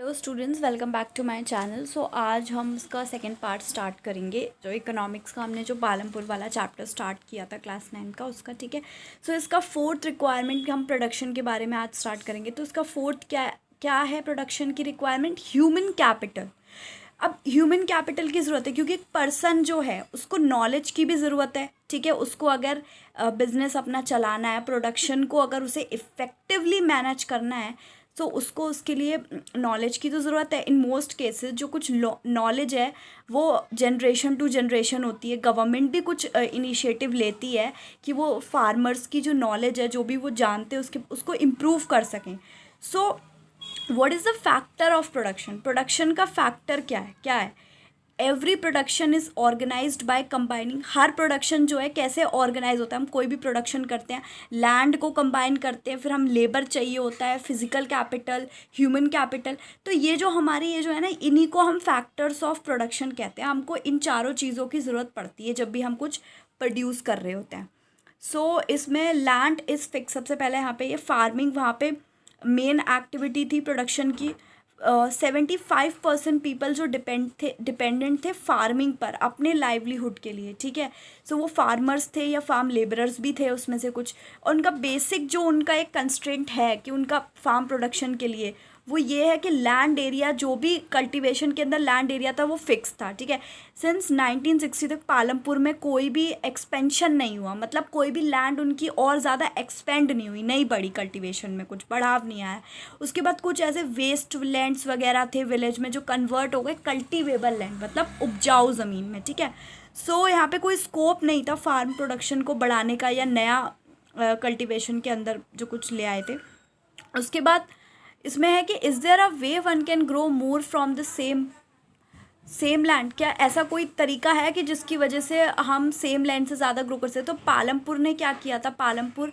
Hello students, welcome back to my channel. So आज हम इसका सेकंड पार्ट स्टार्ट करेंगे। जो इकोनॉमिक्स का हमने जो पालमपुर वाला चैप्टर स्टार्ट किया था क्लास 9 का उसका, ठीक है। सो इसका फोर्थ रिक्वायरमेंट हम प्रोडक्शन के बारे में आज स्टार्ट करेंगे। तो इसका फोर्थ क्या क्या है प्रोडक्शन की रिक्वायरमेंट? Human capital. अब ह्यूमन कैपिटल की ज़रूरत है क्योंकि एक पर्सन जो है उसको नॉलेज की भी ज़रूरत है, ठीक है। उसको अगर बिजनेस अपना चलाना है, प्रोडक्शन को अगर उसे इफ़ेक्टिवली मैनेज करना है तो उसको उसके लिए नॉलेज की तो ज़रूरत है। इन मोस्ट केसेस जो कुछ नॉलेज है वो जनरेशन टू जनरेशन होती है। गवर्नमेंट भी कुछ इनिशिएटिव लेती है कि वो फार्मर्स की जो नॉलेज है, जो भी वो जानते हैं, उसको इम्प्रूव कर सकें। So what is the factor of production? Production का फैक्टर क्या है? Every production is organised by combining. हर प्रोडक्शन जो है कैसे ऑर्गेनाइज होता है? हम कोई भी प्रोडक्शन करते हैं, लैंड को कंबाइन करते हैं, फिर हम लेबर चाहिए होता है, फिजिकल कैपिटल, ह्यूमन कैपिटल। तो ये जो हमारी ये जो है ना, इन्हीं को हम फैक्टर्स ऑफ प्रोडक्शन कहते हैं। हमको इन चारों चीज़ों की ज़रूरत पड़ती है जब भी हम कुछ प्रोड्यूस कर रहे होते हैं। सो इसमें लैंड इज़ फिक्स। सबसे पहले यहाँ पे ये फार्मिंग, वहाँ पे मेन एक्टिविटी थी प्रोडक्शन की। 75% पीपल जो डिपेंडेंट थे फार्मिंग पर अपने लाइवलीहुड के लिए, ठीक है। सो वो फार्मर्स थे या फार्म लेबरर्स भी थे उसमें से कुछ। और उनका बेसिक जो उनका एक कंस्ट्रेंट है कि उनका फार्म प्रोडक्शन के लिए वो ये है कि लैंड एरिया, जो भी कल्टीवेशन के अंदर लैंड एरिया था वो फिक्स था, ठीक है। सिंस 1960 तक पालमपुर में कोई भी एक्सपेंशन नहीं हुआ, मतलब कोई भी लैंड उनकी और ज़्यादा एक्सपेंड नहीं हुई, नहीं बढ़ी, कल्टीवेशन में कुछ बढ़ाव नहीं आया। उसके बाद कुछ ऐसे वेस्ट लैंड्स वगैरह थे विलेज में जो कन्वर्ट हो गए कल्टीवेबल लैंड, मतलब उपजाऊ ज़मीन में, ठीक है। सो यहाँ पे कोई स्कोप नहीं था फार्म प्रोडक्शन को बढ़ाने का या नया कल्टीवेशन के अंदर जो कुछ ले आए थे। उसके बाद इसमें है कि is there a way one can grow more from the same land? क्या ऐसा कोई तरीका है कि जिसकी वजह से हम सेम लैंड से ज़्यादा ग्रो कर सकते? तो पालमपुर ने क्या किया था, पालमपुर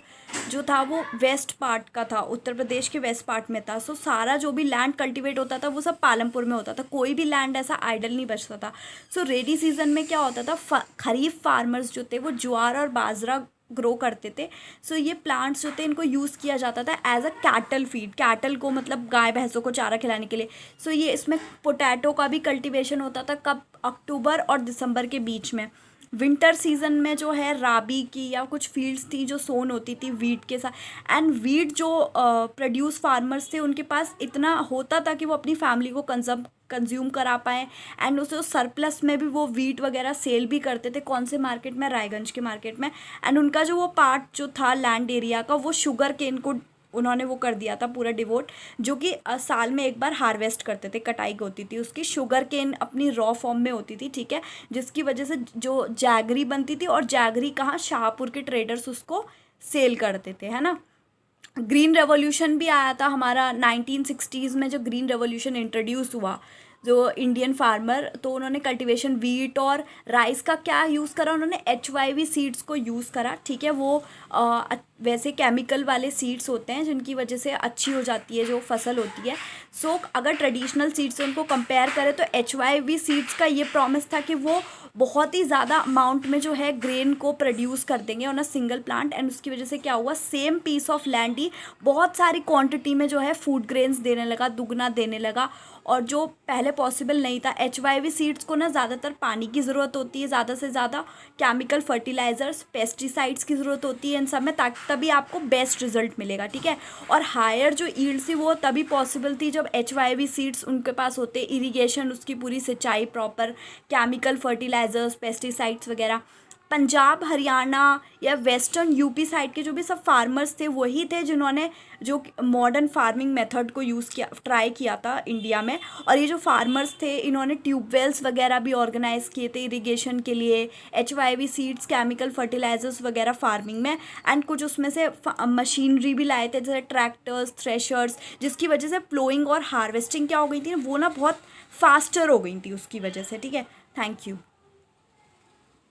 जो था वो वेस्ट पार्ट का था, उत्तर प्रदेश के वेस्ट पार्ट में था। सो सारा जो भी लैंड कल्टीवेट होता था वो सब पालमपुर में होता था, कोई भी लैंड ऐसा आइडल नहीं बचता था। सो रेनी सीजन में क्या होता था, खरीफ फार्मर्स जो थे वो ज्वार और बाजरा ग्रो करते थे। सो ये प्लांट्स जो थे इनको यूज़ किया जाता था as a cattle feed, cattle को मतलब गाय भैंसों को चारा खिलाने के लिए। सो ये इसमें पोटैटो का भी कल्टीवेशन होता था, कब? अक्टूबर और दिसंबर के बीच में। विंटर सीजन में जो है राबी की या कुछ फील्ड्स थी जो सोन होती थी वीट के साथ। एंड वीट जो प्रोड्यूस फार्मर्स थे उनके पास इतना होता था कि वो अपनी फैमिली को कंज्यूम करा पाएँ। एंड उसे सरप्लस में भी वो वीट वगैरह सेल भी करते थे। कौन से मार्केट में? रायगंज के मार्केट में। एंड उनका जो वो पार्ट जो था लैंड एरिया का, वो शुगर केन को उन्होंने वो कर दिया था पूरा डिवोट, जो कि साल में एक बार हार्वेस्ट करते थे, कटाई होती थी उसकी। शुगर केन अपनी रॉ फॉर्म में होती थी, ठीक है, जिसकी वजह से जो जैगरी बनती थी, और जैगरी कहाँ? शाहपुर के ट्रेडर्स उसको सेल करते थे, है ना। ग्रीन रेवोल्यूशन भी आया था हमारा 1960s में, जो ग्रीन रेवोल्यूशन इंट्रोड्यूस हुआ जो इंडियन फार्मर, तो उन्होंने कल्टीवेशन वीट और राइस का क्या यूज़ करा? उन्होंने HYV सीड्स को यूज़ करा, ठीक है। वो वैसे केमिकल वाले सीड्स होते हैं जिनकी वजह से अच्छी हो जाती है जो फसल होती है। सो अगर ट्रेडिशनल सीड्स से उनको कंपेयर करें तो HYV सीड्स का ये प्रॉमिस था कि वो बहुत ही ज़्यादा अमाउंट में जो है ग्रेन को प्रोड्यूस कर देंगे on a single plant. And उसकी वजह से क्या हुआ, सेम पीस ऑफ लैंड ही बहुत सारी क्वांटिटी में जो है फूड ग्रेन्स देने लगा, दुगना देने लगा, और जो पहले पॉसिबल नहीं था। HYV सीड्स को ना ज़्यादातर पानी की ज़रूरत होती है, ज़्यादा से ज़्यादा केमिकल फर्टिलाइजर्स, पेस्टिसाइड्स की ज़रूरत होती है इन सब में, ताकि तभी आपको बेस्ट रिजल्ट मिलेगा, ठीक है। और हायर जो ईल्ड थी वो तभी पॉसिबल थी जब HYV सीड्स उनके पास होते, इरिगेशन उसकी पूरी सिंचाई प्रॉपर, केमिकल फर्टिलाइजर्स, पेस्टिसाइड्स वगैरह। पंजाब, हरियाणा या वेस्टर्न यूपी साइड के जो भी सब फार्मर्स थे वही थे जिन्होंने जो मॉडर्न फार्मिंग मेथड को यूज़ किया, ट्राई किया था इंडिया में। और ये जो फार्मर्स थे इन्होंने ट्यूबवेल्स वगैरह भी ऑर्गेनाइज़ किए थे इरिगेशन के लिए, HYV सीड्स, केमिकल फर्टिलाइजर्स वगैरह फार्मिंग में। एंड कुछ उसमें से मशीनरी भी लाए थे जैसे ट्रैक्टर्स, थ्रेशर्स, जिसकी वजह से प्लोइंग और हार्वेस्टिंग क्या हो गई थी वो ना बहुत फास्टर हो गई थी उसकी वजह से, ठीक है। Thank you.